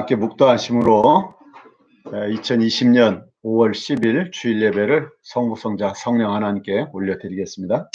함께 묵도하심으로 2020년 5월 10일 주일 예배를 성부, 성자, 성령 하나님께 올려드리겠습니다.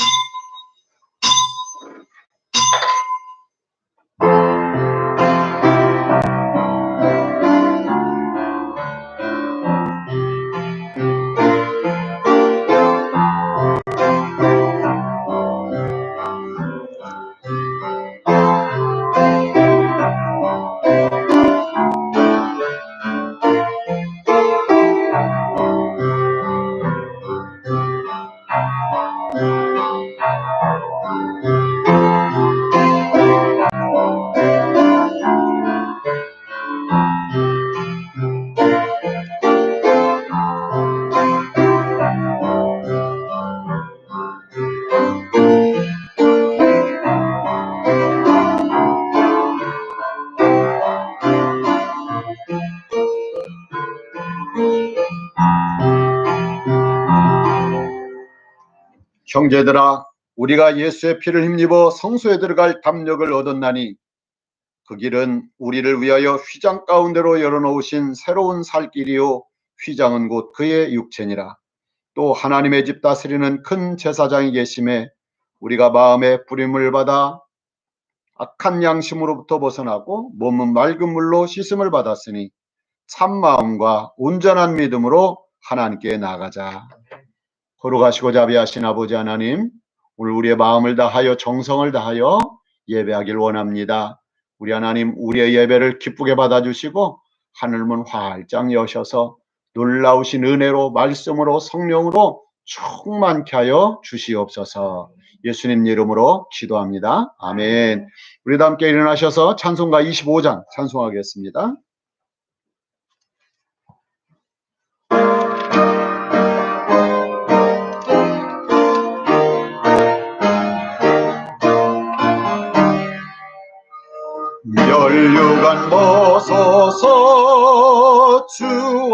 형제들아, 우리가 예수의 피를 힘입어 성소에 들어갈 담력을 얻었나니 그 길은 우리를 위하여 휘장 가운데로 열어놓으신 새로운 살 길이요, 휘장은 곧 그의 육체니라. 또 하나님의 집 다스리는 큰 제사장이 계심에 우리가 마음의 부림을 받아 악한 양심으로부터 벗어나고 몸은 맑은 물로 씻음을 받았으니 참 마음과 온전한 믿음으로 하나님께 나아가자. 거룩하시고 자비하신 아버지 하나님, 오늘 우리의 마음을 다하여 정성을 다하여 예배하길 원합니다. 우리 하나님, 우리의 예배를 기쁘게 받아주시고 하늘문 활짝 여셔서 놀라우신 은혜로, 말씀으로, 성령으로 충만케 하여 주시옵소서. 예수님 이름으로 기도합니다. 아멘. 우리도 함께 일어나셔서 찬송가 25장 찬송하겠습니다. 멸류관 벗어서 주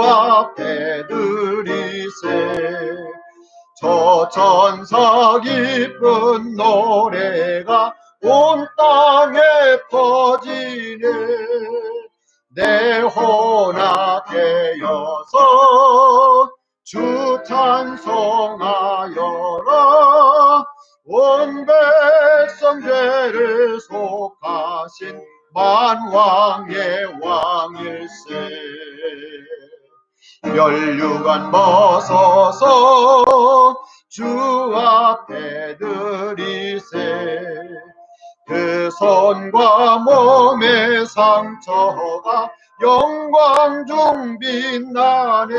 앞에 들이세. 저 천사 기쁜 노래가 온 땅에 퍼지네. 내 혼아 되어서 주 찬송하여라. 온 백성 죄를 속하신 만왕의 왕일세. 멸류관 벗어서 주 앞에 들이세. 그 손과 몸의 상처가 영광 중 빛나네.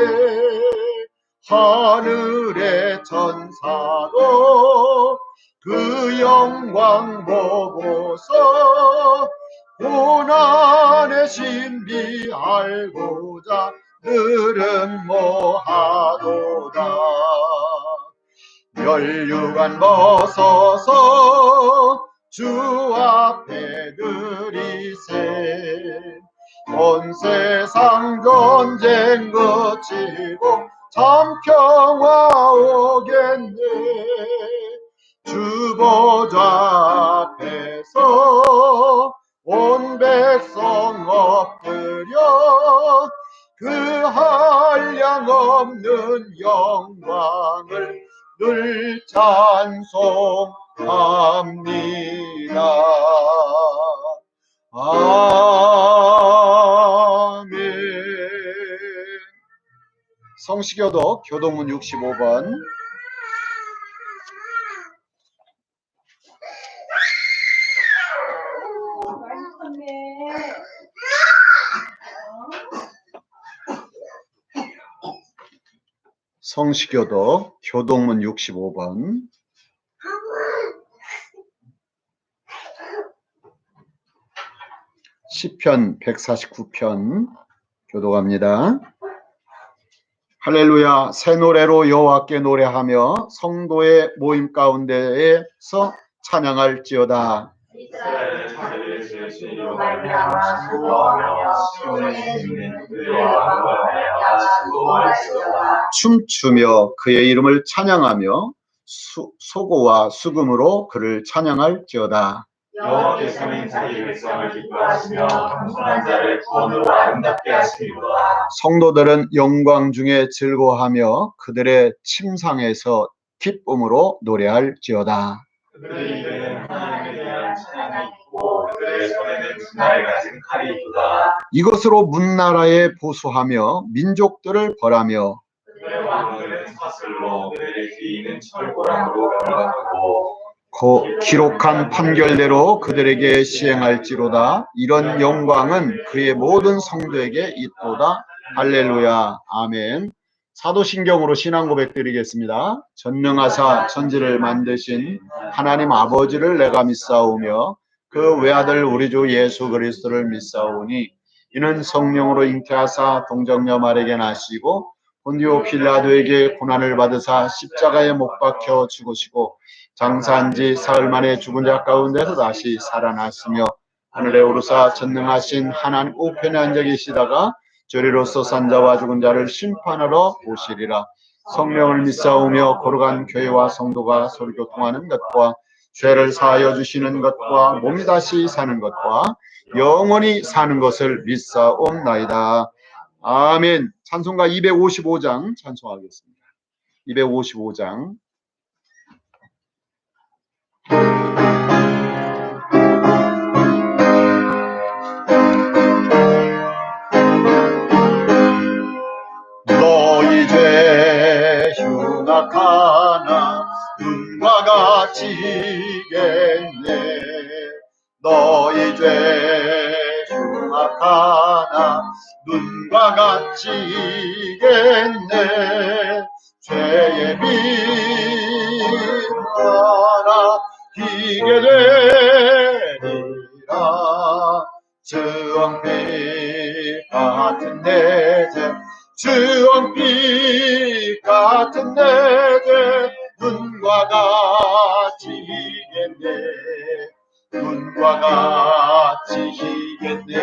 하늘의 천사도 그 영광 보고서 고난의 신비 알고자 늘은 뭐하도다. 멸류관 벗어서 주 앞에 들이세. 온 세상 전쟁 그치고 참 평화 오겠네. 주 보좌 앞에서 온 백성 엎드려 그 한량없는 영광을 늘 찬송합니다. 아멘. 성시교독 교동문 65번. 성시교독 교동문 65번. 시편 149편 교독합니다. 할렐루야. 새 노래로 여호와께 노래하며 성도의 모임 가운데에서 찬양할지어다. 춤추며 그의 이름을 찬양하며 소고와 수금으로 그를 찬양할지어다. 여호와께서는 자기 백성을 기뻐하시며 겸손한 자를 구원으로 아름답게 하시리로다. 성도들은 영광 중에 즐거워하며 그들의 침상에서 기쁨으로 노래할지어다. 그들의 입에는 하나님에 대한 찬양이 있고 그들의 손에는 분날에 가진 칼이 있도다. 이것으로 문나라에 보수하며 민족들을 벌하며 그들의 왕들은 사슬로 그들의 귀인은 철고랑으로 변화하고 기록한 판결대로 그들에게 시행할지로다. 이런 영광은 그의 모든 성도에게 있도다. 할렐루야. 아멘. 사도신경으로 신앙 고백 드리겠습니다. 전능하사 천지를 만드신 하나님 아버지를 내가 믿사오며 그 외아들 우리 주 예수 그리스도를 믿사오니 이는 성령으로 잉태하사 동정녀 마리아에게 나시고 본디오 필라도에게 고난을 받으사 십자가에 못 박혀 죽으시고 장사한 지 사흘 만에 죽은 자 가운데서 다시 살아났으며 하늘에 오르사 전능하신 하나님 우편에 앉아 계시다가 저리로서 산 자와 죽은 자를 심판하러 오시리라. 성령을 믿사오며 거룩한 교회와 성도가 서로 교통하는 것과 죄를 사하여 주시는 것과 몸이 다시 사는 것과 영원히 사는 것을 믿사옵나이다. 아멘. 찬송가 255장 찬송하겠습니다. 255장. 너희 죄 흉악하나 눈과 같이겠네. 너희 죄 흉악하나 눈과 같이겠네. 죄의 빈하나 비게 되리라. 주홍빛 같은 내 죄 주홍빛 같은 내 죄 눈과 같이 희겠네. 눈과 같이 희겠네.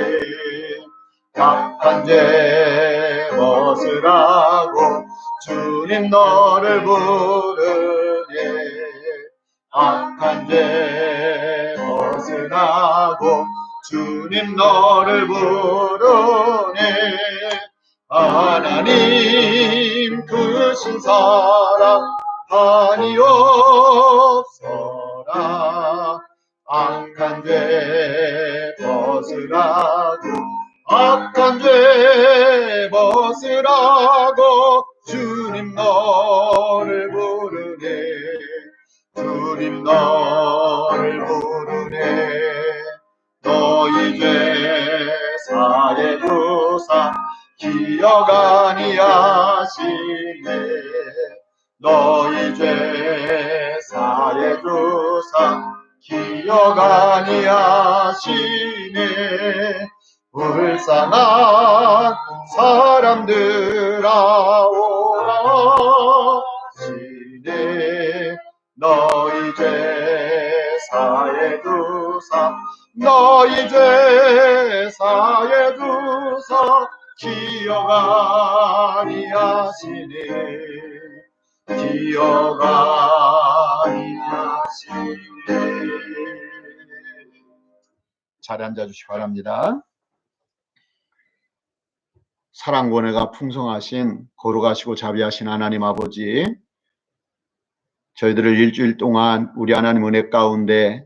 악한 죄 벗으라고 주님 너를 부르네. 악한 죄 벗으라고 주님 너를 부르네. 하나님 크신 사랑 한이 없어라. 악한 죄 벗으라고 악한 죄 벗으라고 주님 너를 부르네. 주님 너를 부르네. 너희 죄 사해 주사 기억 아니하시네. 너희 죄 사해 주사 기억 아니하시네. 불쌍한 사람들아 오라시네. 너희 죄 사해 주사 너희 죄 사해 주사 기억 아니하시네. 기억 아니하시네. 자리 앉아주시기 바랍니다. 사랑 권혜가 풍성하신 거룩하시고 자비하신 하나님 아버지, 저희들을 일주일 동안 우리 하나님 은혜 가운데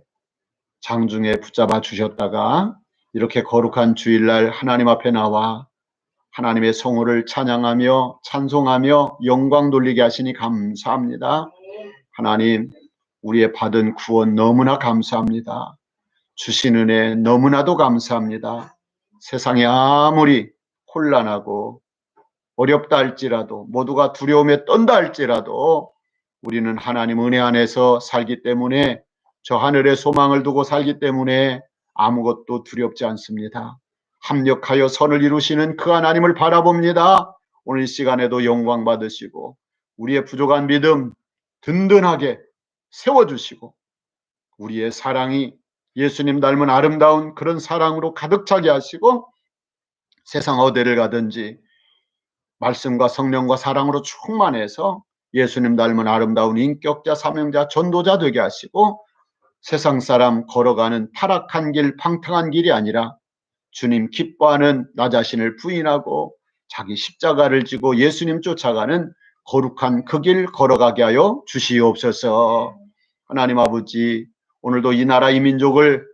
장중에 붙잡아 주셨다가 이렇게 거룩한 주일날 하나님 앞에 나와 하나님의 성호를 찬양하며 찬송하며 영광 돌리게 하시니 감사합니다. 하나님, 우리의 받은 구원 너무나 감사합니다. 주신 은혜 너무나도 감사합니다. 세상이 아무리 혼란하고 어렵다 할지라도, 모두가 두려움에 떤다 할지라도 우리는 하나님 은혜 안에서 살기 때문에, 저 하늘의 소망을 두고 살기 때문에 아무것도 두렵지 않습니다. 합력하여 선을 이루시는 그 하나님을 바라봅니다. 오늘 시간에도 영광 받으시고 우리의 부족한 믿음 든든하게 세워주시고 우리의 사랑이 예수님 닮은 아름다운 그런 사랑으로 가득 차게 하시고 세상 어디를 가든지 말씀과 성령과 사랑으로 충만해서 예수님 닮은 아름다운 인격자, 사명자, 전도자 되게 하시고 세상 사람 걸어가는 타락한 길, 방탕한 길이 아니라 주님 기뻐하는 나 자신을 부인하고 자기 십자가를 지고 예수님 쫓아가는 거룩한 그 길 걸어가게 하여 주시옵소서. 하나님 아버지, 오늘도 이 나라 이 민족을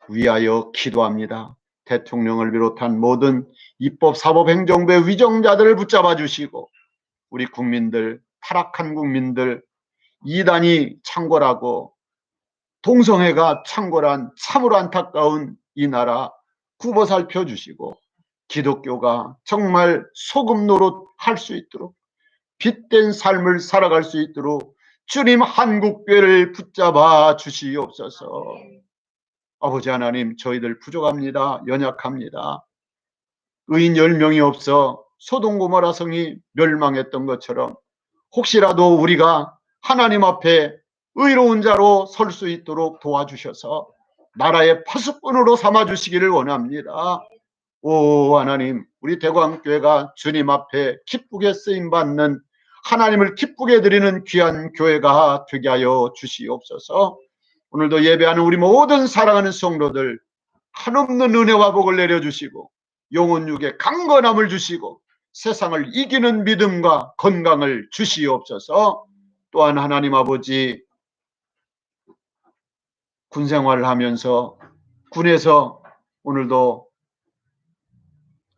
위하여 기도합니다. 대통령을 비롯한 모든 입법, 사법, 행정부의 위정자들을 붙잡아 주시고 우리 국민들, 타락한 국민들, 이단이 창궐하고 동성애가 창궐한 참으로 안타까운 이 나라 굽어 살펴주시고 기독교가 정말 소금 노릇 할 수 있도록 빛된 삶을 살아갈 수 있도록 주님 한국교회를 붙잡아 주시옵소서. 아버지 하나님, 저희들 부족합니다. 연약합니다. 의인 10명이 없어 소돔 고모라 성이 멸망했던 것처럼 혹시라도 우리가 하나님 앞에 의로운 자로 설 수 있도록 도와주셔서 나라의 파수꾼으로 삼아주시기를 원합니다. 오 하나님, 우리 대광교회가 주님 앞에 기쁘게 쓰임받는, 하나님을 기쁘게 드리는 귀한 교회가 되게 하여 주시옵소서. 오늘도 예배하는 우리 모든 사랑하는 성도들 한없는 은혜와 복을 내려주시고 영혼 육에 강건함을 주시고 세상을 이기는 믿음과 건강을 주시옵소서. 또한 하나님 아버지, 군 생활을 하면서 군에서 오늘도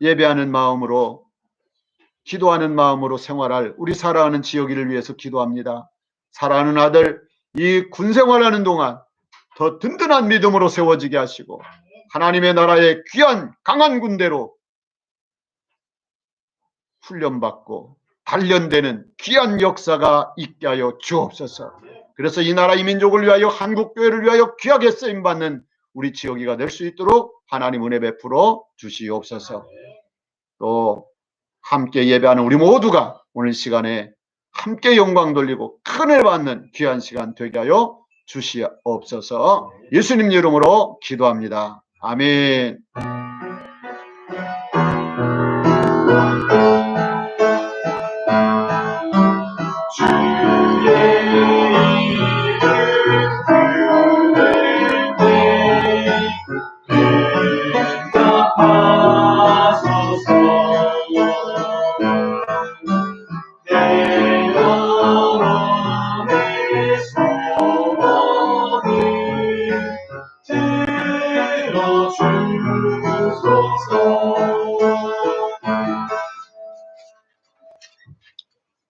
예배하는 마음으로 기도하는 마음으로 생활할 우리 사랑하는 지역이를 위해서 기도합니다. 사랑하는 아들, 이 군 생활하는 동안 더 든든한 믿음으로 세워지게 하시고 하나님의 나라의 귀한 강한 군대로 훈련받고 단련되는 귀한 역사가 있게 하여 주옵소서. 그래서 이 나라 이 민족을 위하여 한국교회를 위하여 귀하게 쓰임받는 우리 지역이가 될 수 있도록 하나님 은혜 베풀어 주시옵소서. 또 함께 예배하는 우리 모두가 오늘 시간에 함께 영광 돌리고 큰 은혜 받는 귀한 시간 되게 하여 주시옵소서. 예수님 이름으로 기도합니다. 아멘.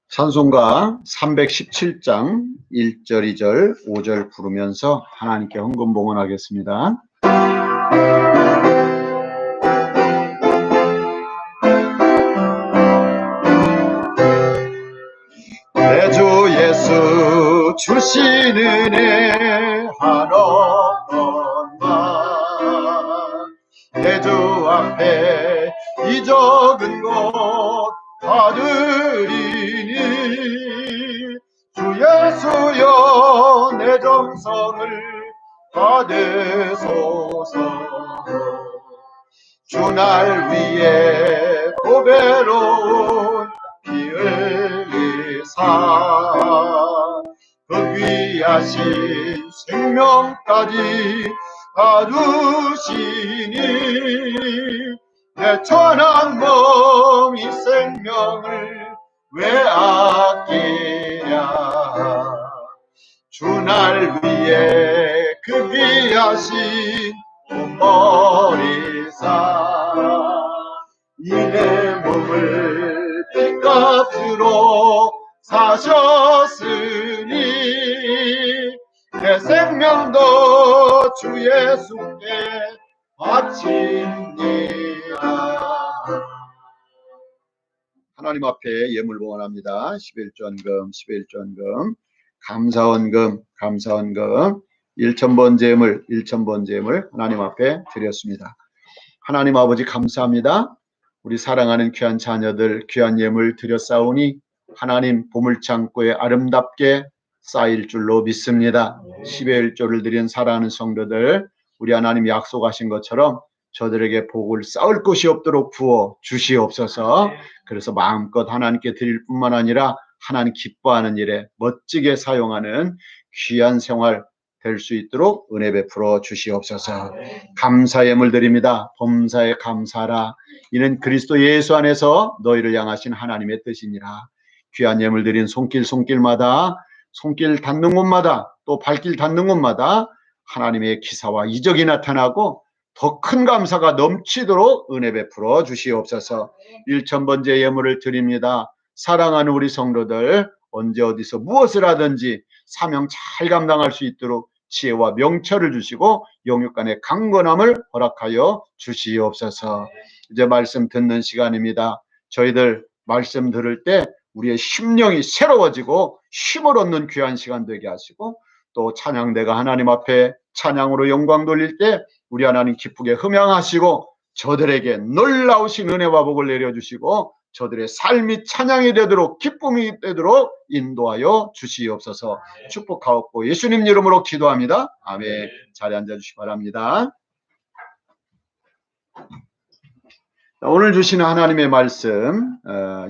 찬송가 317장 1절, 2절, 5절 부르면서 하나님께 헌금 봉헌하겠습니다. 내 주 예수 주신 은혜 한없던만 내 주 앞에 이 적은 것 받으리니 주 예수여 내 정성을 받으소서. 주 날 위해 보배로운 피 흘리사 그 귀하신 생명까지 다 주시니 내 천한 몸 이 생명을 왜 아끼랴. 주 날 위해 그 귀하신 몸 버리사 이 내 몸을 핏값으로 사셨으니 내 생명도 주 예수께 바칩니다. 하나님 앞에 예물 봉헌합니다. 11전금, 11전금, 감사원금, 1,000번 제물, 1,000번 제물 하나님 앞에 드렸습니다. 하나님 아버지 감사합니다. 우리 사랑하는 귀한 자녀들 귀한 예물 드렸사오니 하나님 보물창고에 아름답게 쌓일 줄로 믿습니다. 10의 1조를 드린 사랑하는 성도들, 우리 하나님 약속하신 것처럼 저들에게 복을 쌓을 곳이 없도록 부어 주시옵소서. 그래서 마음껏 하나님께 드릴 뿐만 아니라 하나님 기뻐하는 일에 멋지게 사용하는 귀한 생활 될 수 있도록 은혜 베풀어 주시옵소서. 감사의 예물 드립니다. 범사에 감사라. 이는 그리스도 예수 안에서 너희를 향하신 하나님의 뜻이니라. 귀한 예물 드린 손길마다 손길 닿는 곳마다 또 발길 닿는 곳마다 하나님의 기사와 이적이 나타나고 더 큰 감사가 넘치도록 은혜 베풀어 주시옵소서. 1000번째 예물을 드립니다. 사랑하는 우리 성도들 언제 어디서 무엇을 하든지 사명 잘 감당할 수 있도록 지혜와 명철을 주시고 영육간의 강건함을 허락하여 주시옵소서. 이제 말씀 듣는 시간입니다. 저희들 말씀 들을 때 우리의 심령이 새로워지고 힘을 얻는 귀한 시간 되게 하시고 또 찬양대가 하나님 앞에 찬양으로 영광 돌릴 때 우리 하나님 기쁘게 흠양하시고 저들에게 놀라우신 은혜와 복을 내려주시고 저들의 삶이 찬양이 되도록 기쁨이 되도록 인도하여 주시옵소서. 축복하옵고 예수님 이름으로 기도합니다. 아멘. 자리에 앉아주시기 바랍니다. 오늘 주시는 하나님의 말씀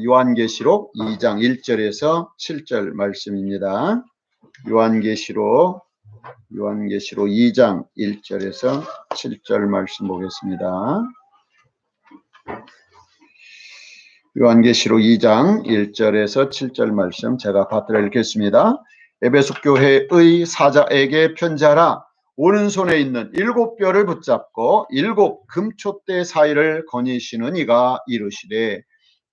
요한계시록 2장 1절에서 7절 말씀입니다. 요한계시록 2장 1절에서 7절 말씀 보겠습니다. 요한계시록 2장 1절에서 7절 말씀 제가 받들어 읽겠습니다. 에베소 교회의 사자에게 편지하라. 오른손에 있는 7뼈를 붙잡고 7 금촛대 사이를 거니시는 이가 이르시되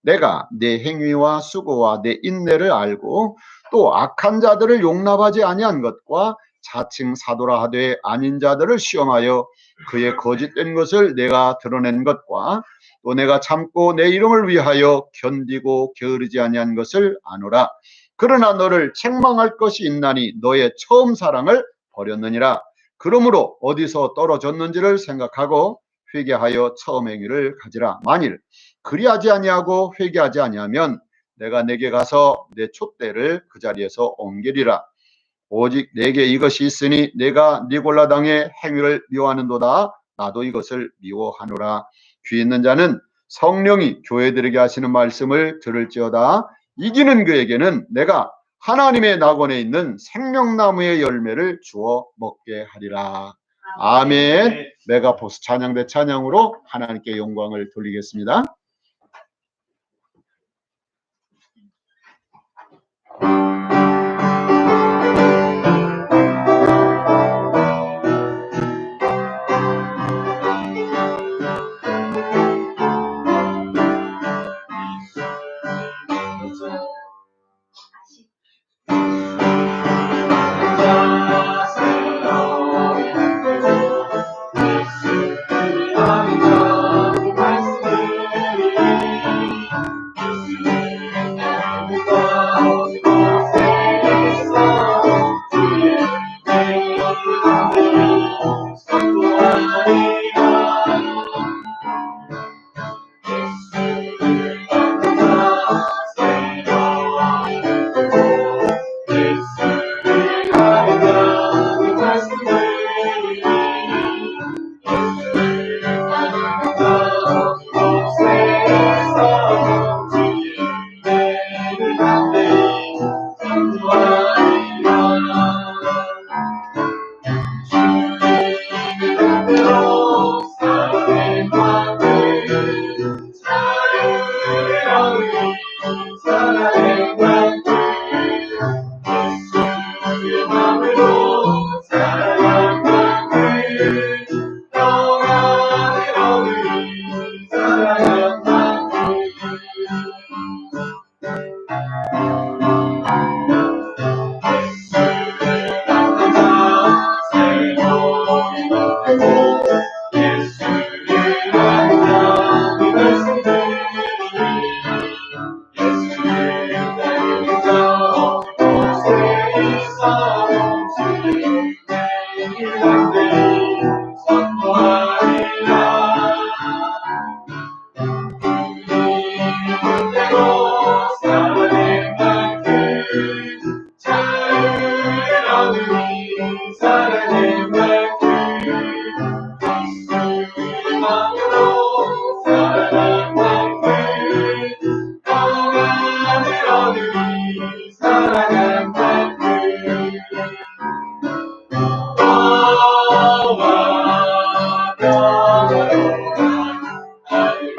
내가 내 행위와 수고와 내 인내를 알고 또 악한 자들을 용납하지 아니한 것과 자칭 사도라 하되 아닌 자들을 시험하여 그의 거짓된 것을 내가 드러낸 것과 또 내가 참고 내 이름을 위하여 견디고 게으르지 아니한 것을 아노라. 그러나 너를 책망할 것이 있나니 너의 처음 사랑을 버렸느니라. 그러므로 어디서 떨어졌는지를 생각하고 회개하여 처음 행위를 가지라. 만일 그리하지 아니하고 회개하지 아니하면 내가 내게 가서 내 촛대를 그 자리에서 옮기리라. 오직 내게 이것이 있으니 내가 니골라당의 행위를 미워하는도다. 나도 이것을 미워하노라. 귀 있는 자는 성령이 교회들에게 하시는 말씀을 들을지어다. 이기는 그에게는 내가 하나님의 낙원에 있는 생명나무의 열매를 주어 먹게 하리라. 아멘. 메가포스 찬양대 찬양으로 하나님께 영광을 돌리겠습니다.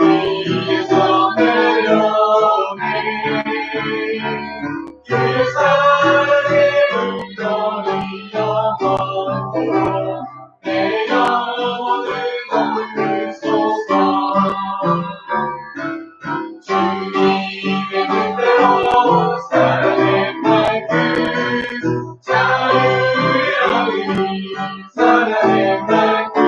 위에서 내려오니 주의 사랑의 물결이 영원토록 내 영혼을 덮으소서. 주님의 뜻대로 사랑의 말씀 자유의 어린이 사랑의 말씀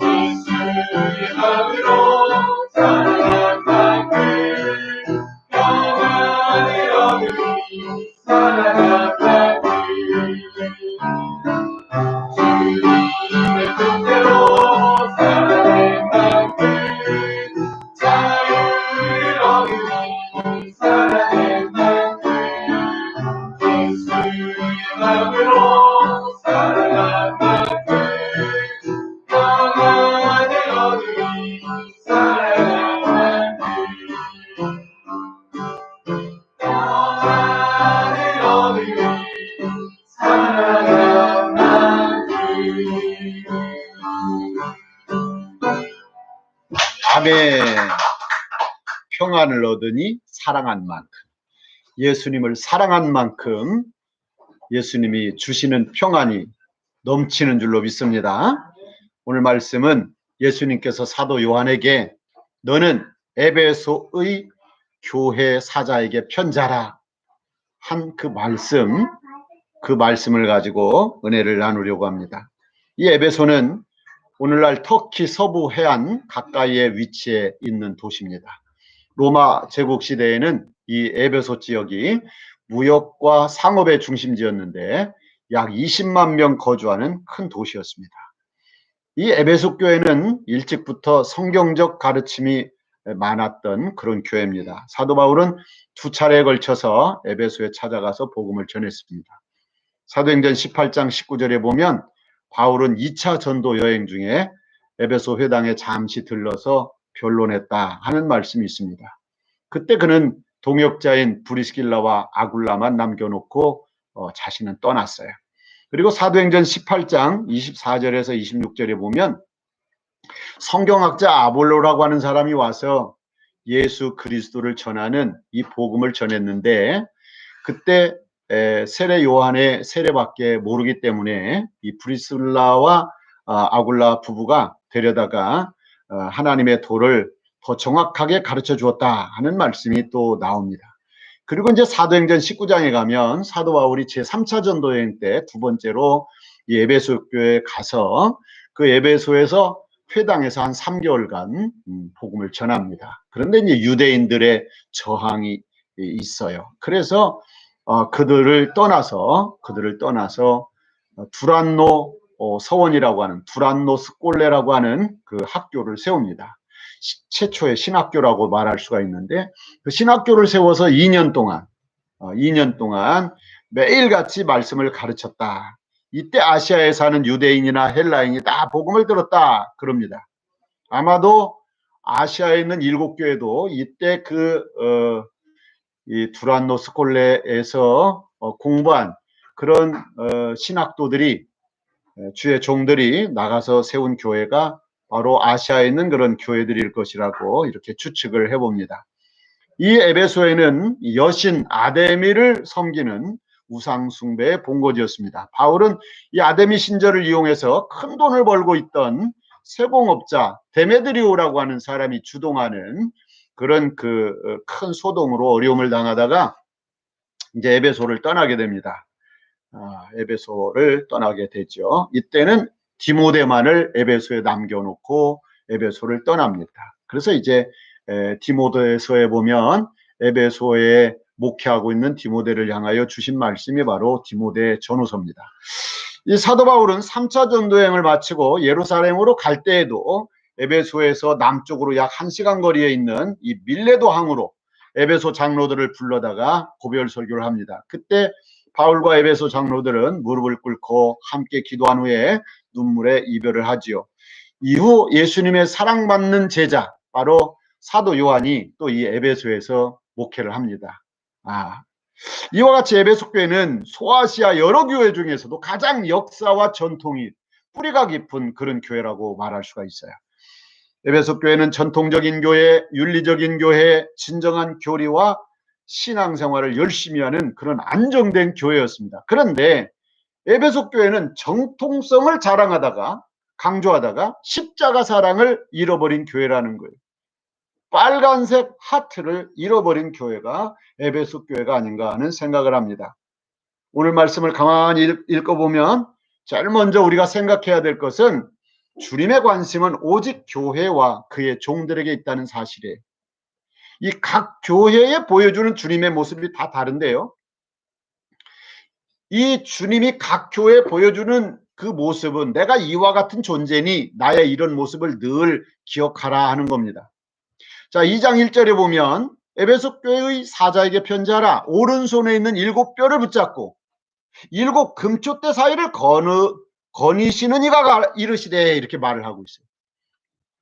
예수의 마음으로 사랑한 말씀 평안의 어린이 사랑한 말씀 주님의 뜻대로 사랑의 말씀 자유의 어린이 사랑의 말씀 예수의 마음으로 사랑한 말씀 평안의 어린이 사랑한 말씀 평안의 어린이 사랑한 말씀. 아멘. 평안을 얻으니 사랑한 만큼, 예수님을 사랑한 만큼 예수님이 주시는 평안이 넘치는 줄로 믿습니다. 오늘 말씀은 예수님께서 사도 요한에게 너는 에베소의 교회 사자에게 편자라 한 그 말씀을 가지고 은혜를 나누려고 합니다. 이 에베소는 오늘날 터키 서부 해안 가까이에 위치해 있는 도시입니다. 로마 제국 시대에는 이 에베소 지역이 무역과 상업의 중심지였는데 약 20만 명 거주하는 큰 도시였습니다. 이 에베소 교회는 일찍부터 성경적 가르침이 많았던 그런 교회입니다. 사도 바울은 2차례에 걸쳐서 에베소에 찾아가서 복음을 전했습니다. 사도행전 18장 19절에 보면 바울은 2차 전도 여행 중에 에베소 회당에 잠시 들러서 변론했다 하는 말씀이 있습니다. 그때 그는 동역자인 브리스길라와 아굴라만 남겨놓고 자신은 떠났어요. 그리고 사도행전 18장 24절에서 26절에 보면 성경학자 아볼로라고 하는 사람이 와서 예수 그리스도를 전하는 이 복음을 전했는데 그때 세례 요한의 세례밖에 모르기 때문에 이 브리스길라와 아굴라 부부가 데려다가 하나님의 도를 더 정확하게 가르쳐 주었다 하는 말씀이 또 나옵니다. 그리고 이제 사도행전 19장에 가면 사도 바울이 제3차 전도 여행 때 두 번째로 이 에베소 교회에 가서 그 에베소에서 회당에서 한 3개월간 복음을 전합니다. 그런데 이제 유대인들의 저항이 있어요. 그래서 그들을 떠나서 두란노 서원이라고 하는 두란노 스콜레라고 하는 그 학교를 세웁니다. 최초의 신학교라고 말할 수가 있는데 그 신학교를 세워서 2년 동안 매일같이 말씀을 가르쳤다. 이때 아시아에 사는 유대인이나 헬라인이 다 복음을 들었다 그럽니다. 아마도 아시아에 있는 7교회도 이때 이 두란노 스콜레에서 공부한 그런 신학도들이 주의 종들이 나가서 세운 교회가 바로 아시아에 있는 그런 교회들일 것이라고 이렇게 추측을 해봅니다. 이 에베소에는 여신 아데미를 섬기는 우상 숭배의 본거지였습니다. 바울은 이 아데미 신전을 이용해서 큰 돈을 벌고 있던 세공업자 데메드리오라고 하는 사람이 주동하는 그런 큰 소동으로 어려움을 당하다가 이제 에베소를 떠나게 됩니다. 에베소를 떠나게 되죠. 이때는 디모데만을 에베소에 남겨놓고 에베소를 떠납니다. 그래서 이제 디모데서에 보면 에베소에 목회하고 있는 디모데를 향하여 주신 말씀이 바로 디모데 전후서입니다. 이 사도 바울은 3차 전도여행을 마치고 예루살렘으로 갈 때에도 에베소에서 남쪽으로 약 1시간 거리에 있는 이 밀레도 항으로 에베소 장로들을 불러다가 고별 설교를 합니다. 그때 바울과 에베소 장로들은 무릎을 꿇고 함께 기도한 후에 눈물의 이별을 하지요. 이후 예수님의 사랑받는 제자 바로 사도 요한이 또 이 에베소에서 목회를 합니다. 이와 같이 에베소 교회는 소아시아 여러 교회 중에서도 가장 역사와 전통이 뿌리가 깊은 그런 교회라고 말할 수가 있어요. 에베소 교회는 전통적인 교회, 윤리적인 교회, 진정한 교리와 신앙생활을 열심히 하는 그런 안정된 교회였습니다. 그런데 에베소 교회는 정통성을 자랑하다가 강조하다가 십자가 사랑을 잃어버린 교회라는 거예요. 빨간색 하트를 잃어버린 교회가 에베소 교회가 아닌가 하는 생각을 합니다. 오늘 말씀을 가만히 읽어보면 제일 먼저 우리가 생각해야 될 것은 주님의 관심은 오직 교회와 그의 종들에게 있다는 사실이에요. 이 각 교회에 보여주는 주님의 모습이 다 다른데요. 이 주님이 각 교회에 보여주는 그 모습은 내가 이와 같은 존재니 나의 이런 모습을 늘 기억하라 하는 겁니다. 자, 2장 1절에 보면 에베소 교회의 사자에게 편지하라. 오른손에 있는 7뼈를 붙잡고 7 금초대 사이를 거니시는 이가 이르시되 이렇게 말을 하고 있어요.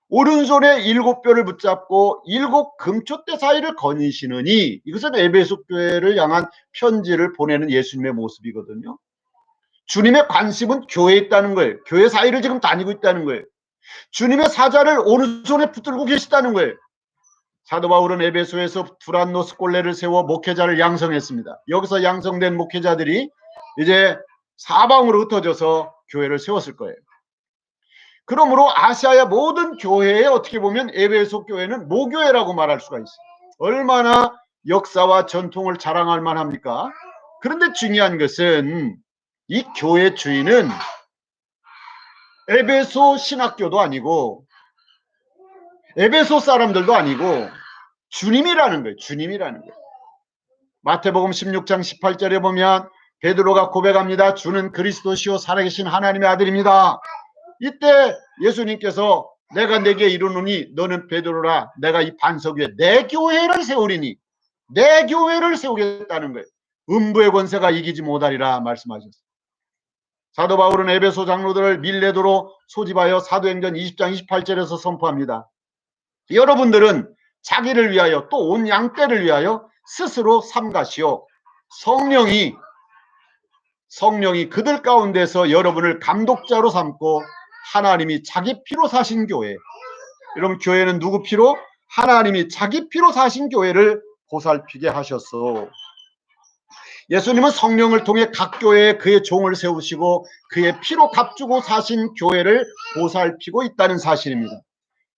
오른손에 7뼈를 붙잡고 7 금초대 사이를 거니시느니 이것은 에베소 교회를 향한 편지를 보내는 예수님의 모습이거든요. 주님의 관심은 교회에 있다는 거예요. 교회 사이를 지금 다니고 있다는 거예요. 주님의 사자를 오른손에 붙들고 계시다는 거예요. 사도 바울은 에베소에서 두란노스 꼴레를 세워 목회자를 양성했습니다. 여기서 양성된 목회자들이 이제 사방으로 흩어져서 교회를 세웠을 거예요. 그러므로 아시아의 모든 교회에 어떻게 보면 에베소 교회는 모교회라고 말할 수가 있어요. 얼마나 역사와 전통을 자랑할 만합니까? 그런데 중요한 것은 이 교회 주인은 에베소 신학교도 아니고 에베소 사람들도 아니고 주님이라는 거예요. 주님이라는 거예요. 마태복음 16장 18절에 보면 베드로가 고백합니다. 주는 그리스도시요 살아계신 하나님의 아들입니다. 이때 예수님께서 내가 네게 이르노니 너는 베드로라. 내가 이 반석 위에 내 교회를 세우리니 내 교회를 세우겠다는 거예요. 음부의 권세가 이기지 못하리라 말씀하셨어요. 사도 바울은 에베소 장로들을 밀레도로 소집하여 사도행전 20장 28절에서 선포합니다. 여러분들은 자기를 위하여 또 온 양떼를 위하여 스스로 삼가시오. 성령이 그들 가운데서 여러분을 감독자로 삼고 하나님이 자기 피로 사신 교회. 여러분 교회는 누구 피로? 하나님이 자기 피로 사신 교회를 보살피게 하셨어. 예수님은 성령을 통해 각 교회에 그의 종을 세우시고 그의 피로 값주고 사신 교회를 보살피고 있다는 사실입니다.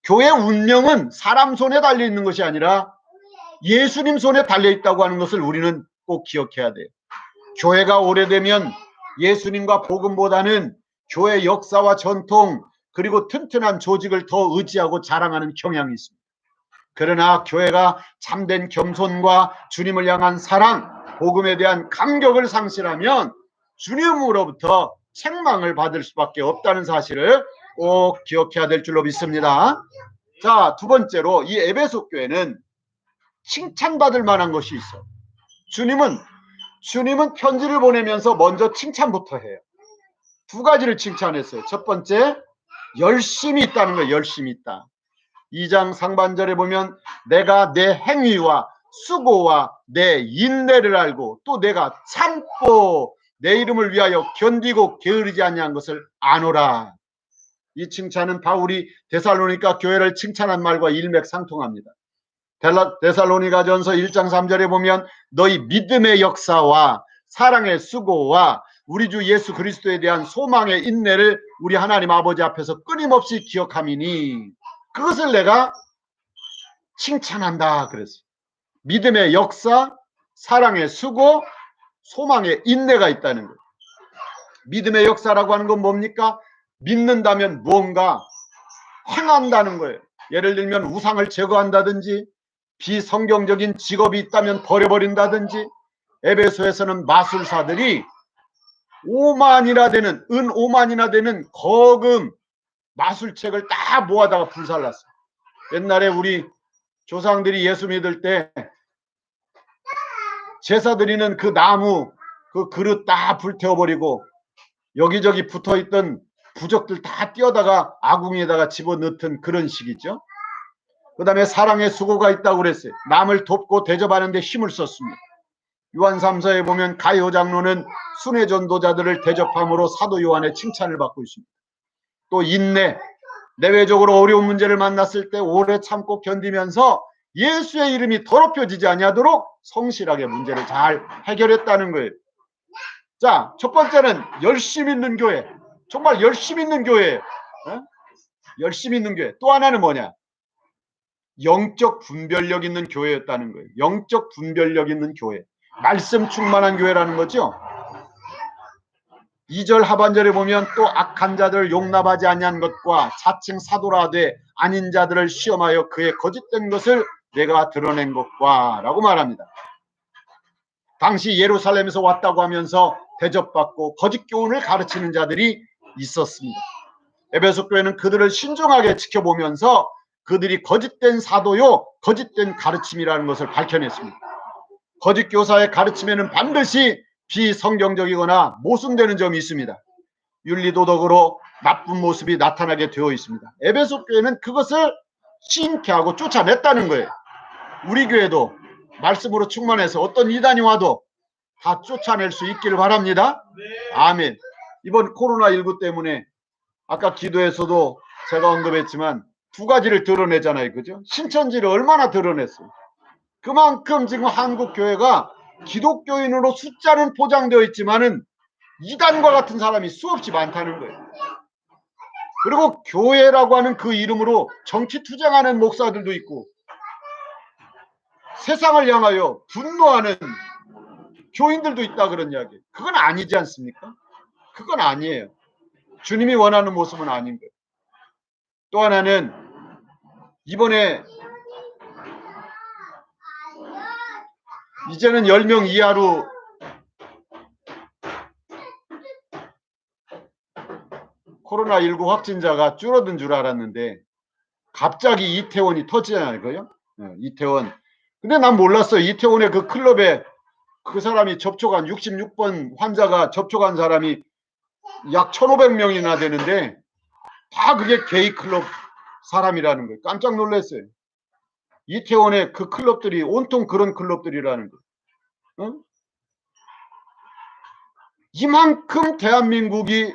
교회 운명은 사람 손에 달려 있는 것이 아니라 예수님 손에 달려 있다고 하는 것을 우리는 꼭 기억해야 돼요. 교회가 오래되면 예수님과 복음보다는 교회 역사와 전통 그리고 튼튼한 조직을 더 의지하고 자랑하는 경향이 있습니다. 그러나 교회가 참된 겸손과 주님을 향한 사랑, 복음에 대한 감격을 상실하면 주님으로부터 책망을 받을 수밖에 없다는 사실을 꼭 기억해야 될 줄로 믿습니다. 자, 두 번째로 이 에베소 교회는 칭찬받을 만한 것이 있어요. 주님은 편지를 보내면서 먼저 칭찬부터 해요. 두 가지를 칭찬했어요. 첫 번째, 열심히 있다는 거예요. 열심히 있다. 2장 상반절에 보면 내가 내 행위와 수고와 내 인내를 알고 또 내가 참고 내 이름을 위하여 견디고 게으르지 아니한 것을 아노라. 이 칭찬은 바울이 데살로니가 교회를 칭찬한 말과 일맥상통합니다. 데살로니가전서 1장 3절에 보면 너희 믿음의 역사와 사랑의 수고와 우리 주 예수 그리스도에 대한 소망의 인내를 우리 하나님 아버지 앞에서 끊임없이 기억함이니 그것을 내가 칭찬한다 그랬어요. 믿음의 역사, 사랑의 수고, 소망의 인내가 있다는 거예요. 믿음의 역사라고 하는 건 뭡니까? 믿는다면 무언가 행한다는 거예요. 예를 들면 우상을 제거한다든지 비성경적인 직업이 있다면 버려버린다든지 에베소에서는 마술사들이 5만이나 되는 은 5만이나 되는 거금 마술책을 다 모아다가 불살랐어요. 옛날에 우리 조상들이 예수 믿을 때 제사 드리는 그 나무 그 그릇 다 불태워버리고 여기저기 붙어있던 부적들 다 띄어다가 아궁이에다가 집어넣던 그런 식이죠. 그 다음에 사랑의 수고가 있다고 그랬어요. 남을 돕고 대접하는 데 힘을 썼습니다. 요한 3서에 보면 가이오 장로는 순회 전도자들을 대접함으로 사도 요한의 칭찬을 받고 있습니다. 또 인내, 내외적으로 어려운 문제를 만났을 때 오래 참고 견디면서 예수의 이름이 더럽혀지지 아니하도록 성실하게 문제를 잘 해결했다는 거예요. 자, 첫 번째는 열심히 있는 교회. 정말 열심히 있는 교회. 열심히 있는 교회. 또 하나는 뭐냐? 영적 분별력 있는 교회였다는 거예요. 영적 분별력 있는 교회. 말씀 충만한 교회라는 거죠. 2절 하반절에 보면 또 악한 자들을 용납하지 아니한 것과 자칭 사도라 하되 아닌 자들을 시험하여 그의 거짓된 것을 내가 드러낸 것과 라고 말합니다. 당시 예루살렘에서 왔다고 하면서 대접받고 거짓 교훈을 가르치는 자들이 있었습니다. 에베소 교회는 그들을 신중하게 지켜보면서 그들이 거짓된 사도요, 거짓된 가르침이라는 것을 밝혀냈습니다. 거짓 교사의 가르침에는 반드시 비성경적이거나 모순되는 점이 있습니다. 윤리도덕으로 나쁜 모습이 나타나게 되어 있습니다. 에베소 교회는 그것을 심케하고 쫓아냈다는 거예요. 우리 교회도 말씀으로 충만해서 어떤 이단이 와도 다 쫓아낼 수 있기를 바랍니다. 아멘. 이번 코로나19 때문에 아까 기도에서도 제가 언급했지만 두 가지를 드러내잖아요. 그죠? 신천지를 얼마나 드러냈어요. 그만큼 지금 한국 교회가 기독교인으로 숫자는 포장되어 있지만은 이단과 같은 사람이 수없이 많다는 거예요. 그리고 교회라고 하는 그 이름으로 정치 투쟁하는 목사들도 있고 세상을 향하여 분노하는 교인들도 있다 그런 이야기. 그건 아니지 않습니까? 그건 아니에요. 주님이 원하는 모습은 아닌 거예요. 또 하나는 이번에 이제는 10명 이하로 코로나19 확진자가 줄어든 줄 알았는데 갑자기 이태원이 터지잖아요. 이태원. 근데 난 몰랐어요. 이태원의 그 클럽에 그 사람이 접촉한 66번 환자가 접촉한 사람이 약 1,500명이나 되는데 다 그게 게이 클럽 사람이라는 거예요. 깜짝 놀랐어요. 이태원의 그 클럽들이 온통 그런 클럽들이라는 거예요. 이만큼 대한민국이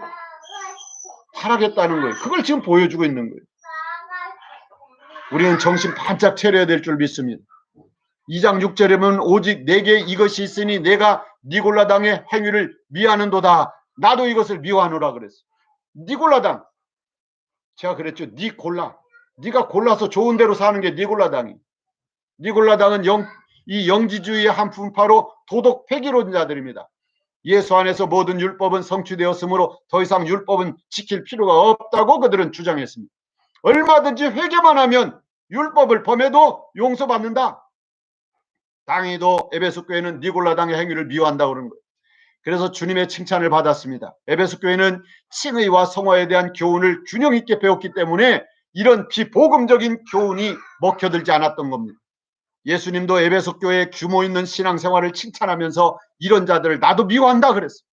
타락했다는 거예요. 그걸 지금 보여주고 있는 거예요. 우리는 정신 바짝 차려야 될 줄 믿습니다. 2장 6절에 보면 오직 내게 이것이 있으니 내가 니골라당의 행위를 미하는도다. 나도 이것을 미워하노라 그랬어요. 니골라당. 제가 그랬죠. 니 골라. 네가 골라서 좋은 대로 사는 게 니골라당이. 니골라당은 이 영지주의의 한 분파로 도덕 폐기론자들입니다. 예수 안에서 모든 율법은 성취되었으므로 더 이상 율법은 지킬 필요가 없다고 그들은 주장했습니다. 얼마든지 회개만 하면 율법을 범해도 용서받는다. 당의도 에베소 교회는 니골라당의 행위를 미워한다고 그러는 거예요. 그래서 주님의 칭찬을 받았습니다. 에베소 교회는 칭의와 성화에 대한 교훈을 균형 있게 배웠기 때문에 이런 비복음적인 교훈이 먹혀들지 않았던 겁니다. 예수님도 에베소 교회의 규모 있는 신앙생활을 칭찬하면서 이런 자들을 나도 미워한다 그랬어요.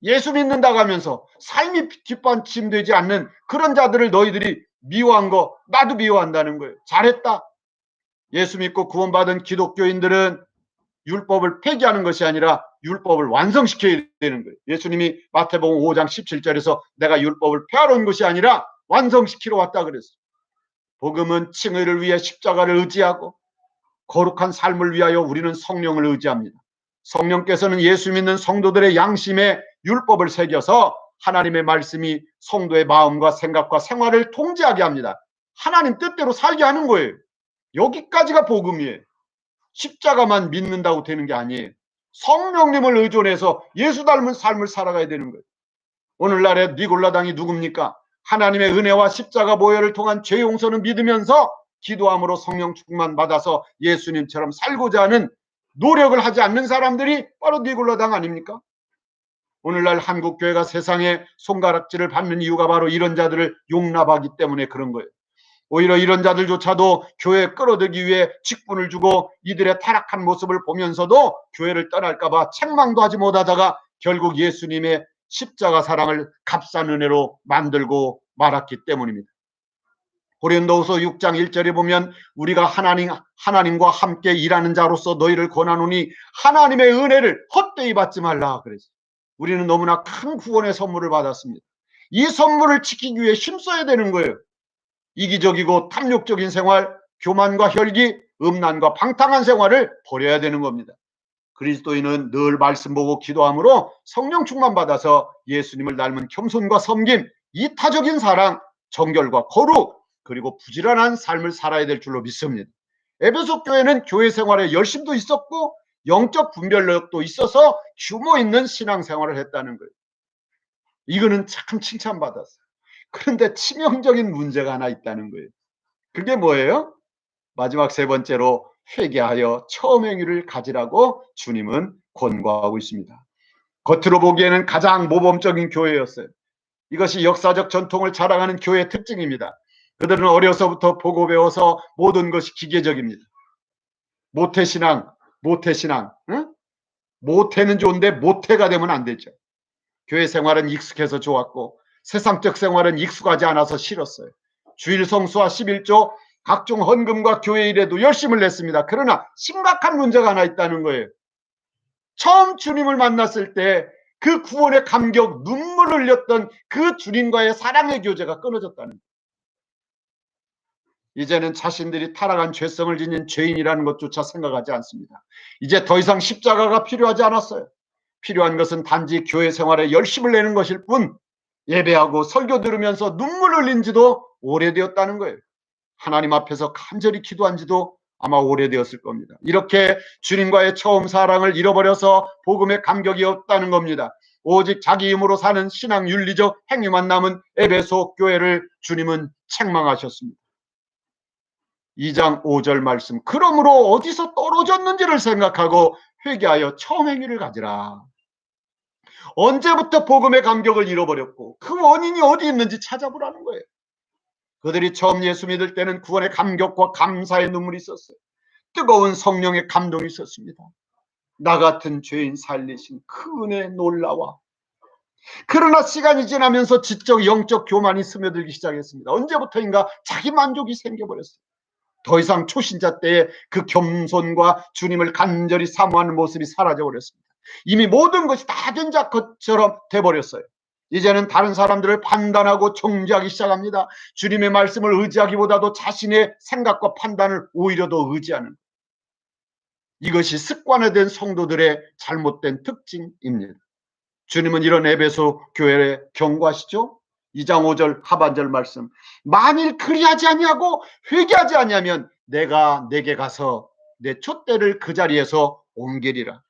예수 믿는다고 하면서 삶이 뒷받침되지 않는 그런 자들을 너희들이 미워한 거 나도 미워한다는 거예요. 잘했다. 예수 믿고 구원받은 기독교인들은 율법을 폐기하는 것이 아니라 율법을 완성시켜야 되는 거예요. 예수님이 마태복음 5장 17절에서 내가 율법을 폐하러 온 것이 아니라 완성시키러 왔다 그랬어요. 복음은 칭의를 위해 십자가를 의지하고 거룩한 삶을 위하여 우리는 성령을 의지합니다. 성령께서는 예수 믿는 성도들의 양심에 율법을 새겨서 하나님의 말씀이 성도의 마음과 생각과 생활을 통제하게 합니다. 하나님 뜻대로 살게 하는 거예요. 여기까지가 복음이에요. 십자가만 믿는다고 되는 게 아니에요. 성령님을 의존해서 예수 닮은 삶을 살아가야 되는 거예요. 오늘날의 니골라당이 누굽니까? 하나님의 은혜와 십자가 보혈을 통한 죄 용서는 믿으면서 기도함으로 성령 충만 받아서 예수님처럼 살고자 하는 노력을 하지 않는 사람들이 바로 니골라당 아닙니까? 오늘날 한국교회가 세상에 손가락질을 받는 이유가 바로 이런 자들을 용납하기 때문에 그런 거예요. 오히려 이런 자들조차도 교회에 끌어들이기 위해 직분을 주고 이들의 타락한 모습을 보면서도 교회를 떠날까봐 책망도 하지 못하다가 결국 예수님의 십자가 사랑을 값싼 은혜로 만들고 말았기 때문입니다. 고린도후서 6장 1절에 보면 우리가 하나님과 함께 일하는 자로서 너희를 권하노니 하나님의 은혜를 헛되이 받지 말라 그랬어요. 우리는 너무나 큰 구원의 선물을 받았습니다. 이 선물을 지키기 위해 힘써야 되는 거예요. 이기적이고 탐욕적인 생활, 교만과 혈기, 음란과 방탕한 생활을 버려야 되는 겁니다. 그리스도인은 늘 말씀 보고 기도함으로 성령 충만 받아서 예수님을 닮은 겸손과 섬김, 이타적인 사랑, 정결과 거룩, 그리고 부지런한 삶을 살아야 될 줄로 믿습니다. 에베소 교회는 교회 생활에 열심도 있었고 영적 분별력도 있어서 규모 있는 신앙생활을 했다는 거예요. 이거는 참 칭찬받았어요. 그런데 치명적인 문제가 하나 있다는 거예요. 그게 뭐예요? 마지막 세 번째로 회개하여 처음 행위를 가지라고 주님은 권고하고 있습니다. 겉으로 보기에는 가장 모범적인 교회였어요. 이것이 역사적 전통을 자랑하는 교회의 특징입니다. 그들은 어려서부터 보고 배워서 모든 것이 기계적입니다. 모태신앙, 응? 모태는 좋은데 모태가 되면 안 되죠. 교회 생활은 익숙해서 좋았고 세상적 생활은 익숙하지 않아서 싫었어요. 주일 성수와 11조, 각종 헌금과 교회 일에도 열심을 냈습니다. 그러나 심각한 문제가 하나 있다는 거예요. 처음 주님을 만났을 때 그 구원의 감격, 눈물을 흘렸던 그 주님과의 사랑의 교제가 끊어졌다는 거예요. 이제는 자신들이 타락한 죄성을 지닌 죄인이라는 것조차 생각하지 않습니다. 이제 더 이상 십자가가 필요하지 않았어요. 필요한 것은 단지 교회 생활에 열심을 내는 것일 뿐, 예배하고 설교 들으면서 눈물 흘린 지도 오래되었다는 거예요. 하나님 앞에서 간절히 기도한 지도 아마 오래되었을 겁니다. 이렇게 주님과의 처음 사랑을 잃어버려서 복음의 감격이 없다는 겁니다. 오직 자기 힘으로 사는 신앙 윤리적 행위만 남은 에베소 교회를 주님은 책망하셨습니다. 2장 5절 말씀, 그러므로 어디서 떨어졌는지를 생각하고 회개하여 처음 행위를 가지라. 언제부터 복음의 감격을 잃어버렸고 그 원인이 어디 있는지 찾아보라는 거예요. 그들이 처음 예수 믿을 때는 구원의 감격과 감사의 눈물이 있었어요. 뜨거운 성령의 감동이 있었습니다. 나 같은 죄인 살리신 그 은혜에 놀라워. 그러나 시간이 지나면서 지적 영적 교만이 스며들기 시작했습니다. 언제부터인가 자기 만족이 생겨버렸어요. 더 이상 초신자 때의 그 겸손과 주님을 간절히 사모하는 모습이 사라져버렸습니다. 이미 모든 것이 다 된 것처럼 돼버렸어요. 이제는 다른 사람들을 판단하고 정죄하기 시작합니다. 주님의 말씀을 의지하기보다도 자신의 생각과 판단을 오히려 더 의지하는, 이것이 습관화된 성도들의 잘못된 특징입니다. 주님은 이런 에베소 교회에 경고하시죠. 2장 5절 하반절 말씀, 만일 그리하지 아니하고 회개하지 아니하면 내가 내게 가서 내 촛대를 그 자리에서 옮기리라.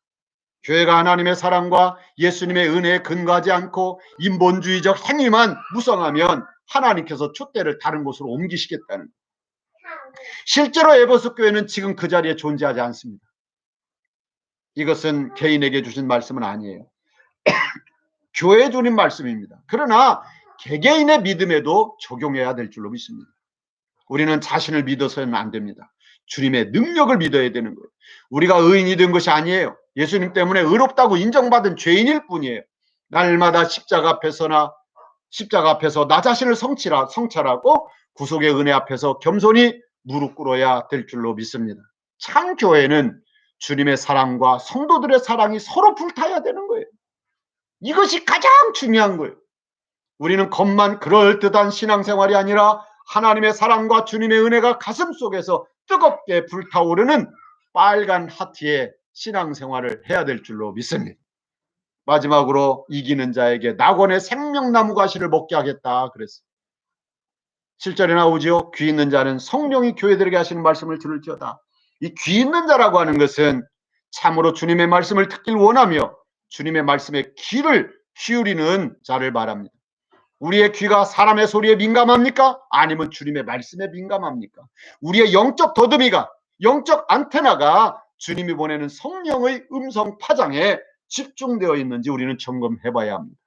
교회가 하나님의 사랑과 예수님의 은혜에 근거하지 않고 인본주의적 행위만 무성하면 하나님께서 촛대를 다른 곳으로 옮기시겠다는, 실제로 에베소 교회는 지금 그 자리에 존재하지 않습니다. 이것은 개인에게 주신 말씀은 아니에요. 교회에 주는 말씀입니다. 그러나 개개인의 믿음에도 적용해야 될 줄로 믿습니다. 우리는 자신을 믿어서는 안 됩니다. 주님의 능력을 믿어야 되는 거예요. 우리가 의인이 된 것이 아니에요. 예수님 때문에 의롭다고 인정받은 죄인일 뿐이에요. 날마다 십자가 앞에서 나 자신을 성찰하고 구속의 은혜 앞에서 겸손히 무릎 꿇어야 될 줄로 믿습니다. 참 교회는 주님의 사랑과 성도들의 사랑이 서로 불타야 되는 거예요. 이것이 가장 중요한 거예요. 우리는 겉만 그럴듯한 신앙생활이 아니라 하나님의 사랑과 주님의 은혜가 가슴 속에서 뜨겁게 불타오르는 빨간 하트의 신앙생활을 해야 될 줄로 믿습니다. 마지막으로 이기는 자에게 낙원의 생명나무 가시를 먹게 하겠다 그랬어요. 7절에 나오죠. 귀 있는 자는 성령이 교회들에게 하시는 말씀을 들을지어다. 이 귀 있는 자라고 하는 것은 참으로 주님의 말씀을 듣길 원하며 주님의 말씀에 귀를 기울이는 자를 말합니다. 우리의 귀가 사람의 소리에 민감합니까? 아니면 주님의 말씀에 민감합니까? 우리의 영적 더듬이가, 영적 안테나가 주님이 보내는 성령의 음성 파장에 집중되어 있는지 우리는 점검해 봐야 합니다.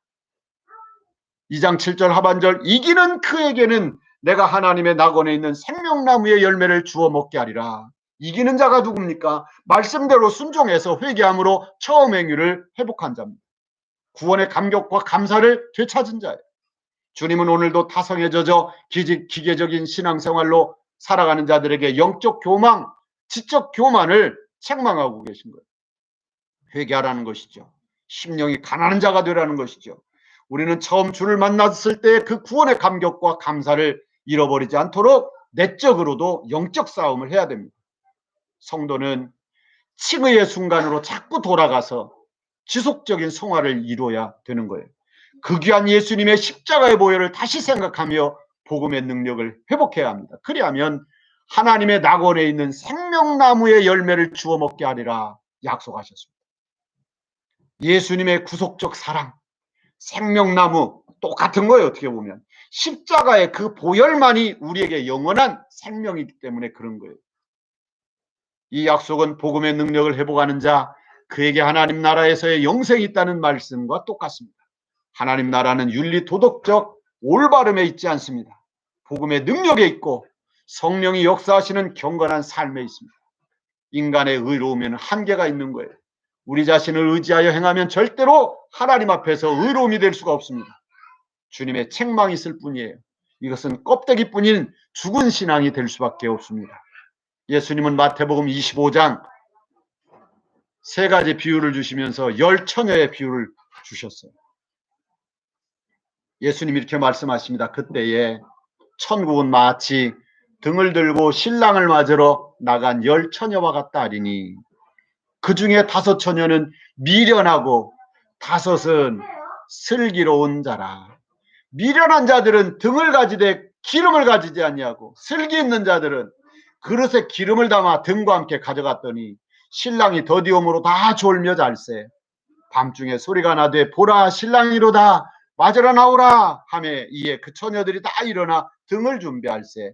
2장 7절 하반절, 이기는 그에게는 내가 하나님의 낙원에 있는 생명나무의 열매를 주어 먹게 하리라. 이기는 자가 누굽니까? 말씀대로 순종해서 회개함으로 처음 행위를 회복한 자입니다. 구원의 감격과 감사를 되찾은 자예요. 주님은 오늘도 타성에 젖어 기계적인 신앙생활로 살아가는 자들에게 영적 교만, 지적 교만을 책망하고 계신 거예요. 회개하라는 것이죠. 심령이 가난한 자가 되라는 것이죠. 우리는 처음 주를 만났을 때 그 구원의 감격과 감사를 잃어버리지 않도록 내적으로도 영적 싸움을 해야 됩니다. 성도는 칭의의 순간으로 자꾸 돌아가서 지속적인 성화를 이루어야 되는 거예요. 그 귀한 예수님의 십자가의 보혈을 다시 생각하며 복음의 능력을 회복해야 합니다. 그리하면 하나님의 낙원에 있는 생명나무의 열매를 주워 먹게 하리라 약속하셨습니다. 예수님의 구속적 사랑, 생명나무 똑같은 거예요. 어떻게 보면 십자가의 그 보혈만이 우리에게 영원한 생명이기 때문에 그런 거예요. 이 약속은 복음의 능력을 회복하는 자, 그에게 하나님 나라에서의 영생이 있다는 말씀과 똑같습니다. 하나님 나라는 윤리 도덕적 올바름에 있지 않습니다. 복음의 능력에 있고 성령이 역사하시는 경건한 삶에 있습니다. 인간의 의로움에는 한계가 있는 거예요. 우리 자신을 의지하여 행하면 절대로 하나님 앞에서 의로움이 될 수가 없습니다. 주님의 책망이 있을 뿐이에요. 이것은 껍데기뿐인 죽은 신앙이 될 수밖에 없습니다. 예수님은 마태복음 25장 세 가지 비유를 주시면서 열 처녀의 비유를 주셨어요. 예수님이 이렇게 말씀하십니다. 그때에 천국은 마치 등을 들고 신랑을 맞으러 나간 열 처녀와 같다 하리니 그 중에 5 처녀는 미련하고 5은 슬기로운 자라. 미련한 자들은 등을 가지되 기름을 가지지 아니하고 슬기 있는 자들은 그릇에 기름을 담아 등과 함께 가져갔더니 신랑이 더디움으로 다 졸며 잘세. 밤중에 소리가 나되 보라 신랑이로다 맞으러 나오라 하매 이에 그 처녀들이 다 일어나 등을 준비할세.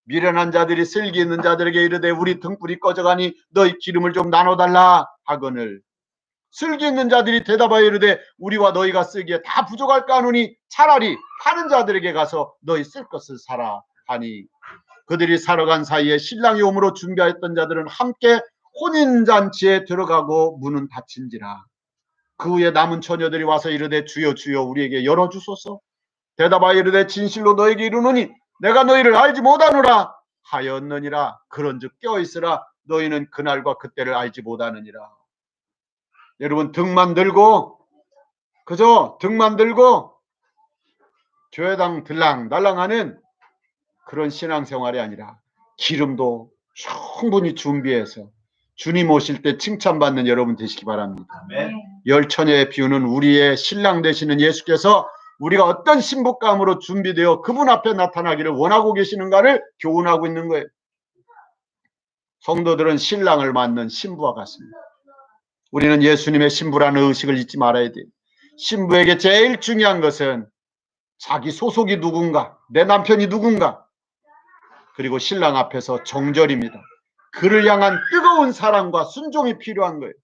미련한 자들이 슬기 있는 자들에게 이르되 우리 등불이 꺼져가니 너희 기름을 좀 나눠달라 하거늘 슬기 있는 자들이 대답하여 이르되 우리와 너희가 쓰기에 다 부족할까 하노니 차라리 파는 자들에게 가서 너희 쓸 것을 사라 하니 그들이 사러 간 사이에 신랑이 오므로 준비하였던 자들은 함께 혼인잔치에 들어가고 문은 닫힌지라. 그 후에 남은 처녀들이 와서 이르되 주여 주여 우리에게 열어주소서. 대답하여 이르되 진실로 너에게 이르노니 내가 너희를 알지 못하노라 하였느니라. 그런즉 깨어있으라 너희는 그날과 그때를 알지 못하느니라. 여러분 등만 들고 그저 등만 들고 교회당 들랑달랑하는 그런 신앙생활이 아니라 기름도 충분히 준비해서 주님 오실 때 칭찬받는 여러분 되시기 바랍니다. 아멘. 열 처녀의 비유는 우리의 신랑 되시는 예수께서 우리가 어떤 신부감으로 준비되어 그분 앞에 나타나기를 원하고 계시는가를 교훈하고 있는 거예요. 성도들은 신랑을 맞는 신부와 같습니다. 우리는 예수님의 신부라는 의식을 잊지 말아야 돼요. 신부에게 제일 중요한 것은 자기 소속이 누군가, 내 남편이 누군가, 그리고 신랑 앞에서 정절입니다. 그를 향한 뜨거운 사랑과 순종이 필요한 거예요.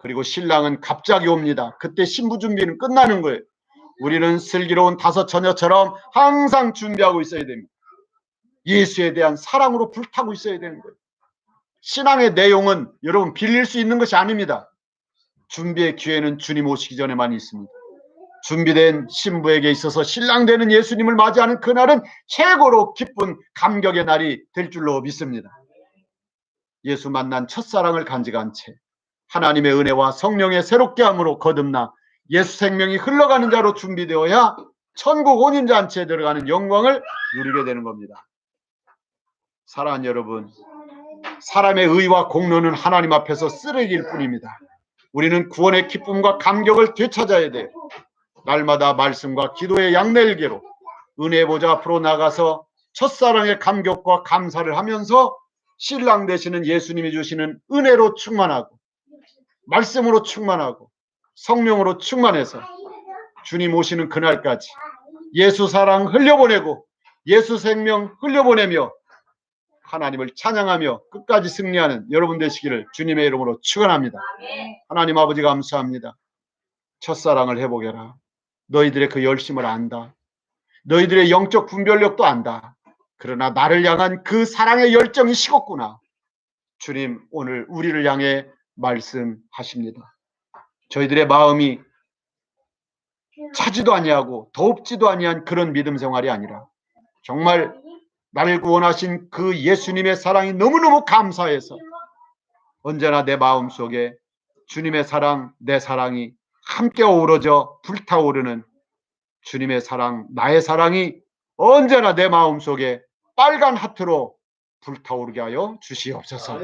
그리고 신랑은 갑자기 옵니다. 그때 신부 준비는 끝나는 거예요. 우리는 슬기로운 5 처녀처럼 항상 준비하고 있어야 됩니다. 예수에 대한 사랑으로 불타고 있어야 되는 거예요. 신앙의 내용은 여러분 빌릴 수 있는 것이 아닙니다. 준비의 기회는 주님 오시기 전에만 있습니다. 준비된 신부에게 있어서 신랑 되는 예수님을 맞이하는 그날은 최고로 기쁜 감격의 날이 될 줄로 믿습니다. 예수 만난 첫사랑을 간직한 채 하나님의 은혜와 성령의 새롭게 함으로 거듭나 예수 생명이 흘러가는 자로 준비되어야 천국 혼인잔치에 들어가는 영광을 누리게 되는 겁니다. 사랑하는 여러분, 사람의 의와 공로는 하나님 앞에서 쓰레기일 뿐입니다. 우리는 구원의 기쁨과 감격을 되찾아야 돼요. 날마다 말씀과 기도의 양날개로 은혜 보좌 앞으로 나가서 첫사랑의 감격과 감사를 하면서 신랑 되시는 예수님이 주시는 은혜로 충만하고 말씀으로 충만하고 성령으로 충만해서 주님 오시는 그날까지 예수 사랑 흘려보내고 예수 생명 흘려보내며 하나님을 찬양하며 끝까지 승리하는 여러분 되시기를 주님의 이름으로 축원합니다. 하나님 아버지 감사합니다. 첫사랑을 회복해라. 너희들의 그 열심을 안다. 너희들의 영적 분별력도 안다. 그러나 나를 향한 그 사랑의 열정이 식었구나. 주님 오늘 우리를 향해 말씀하십니다. 저희들의 마음이 차지도 아니하고 덥지도 아니한 그런 믿음 생활이 아니라 정말 나를 구원하신 그 예수님의 사랑이 너무너무 감사해서 언제나 내 마음속에 주님의 사랑, 내 사랑이 함께 어우러져 불타오르는 주님의 사랑, 나의 사랑이 언제나 내 마음속에 빨간 하트로 불타오르게 하여 주시옵소서.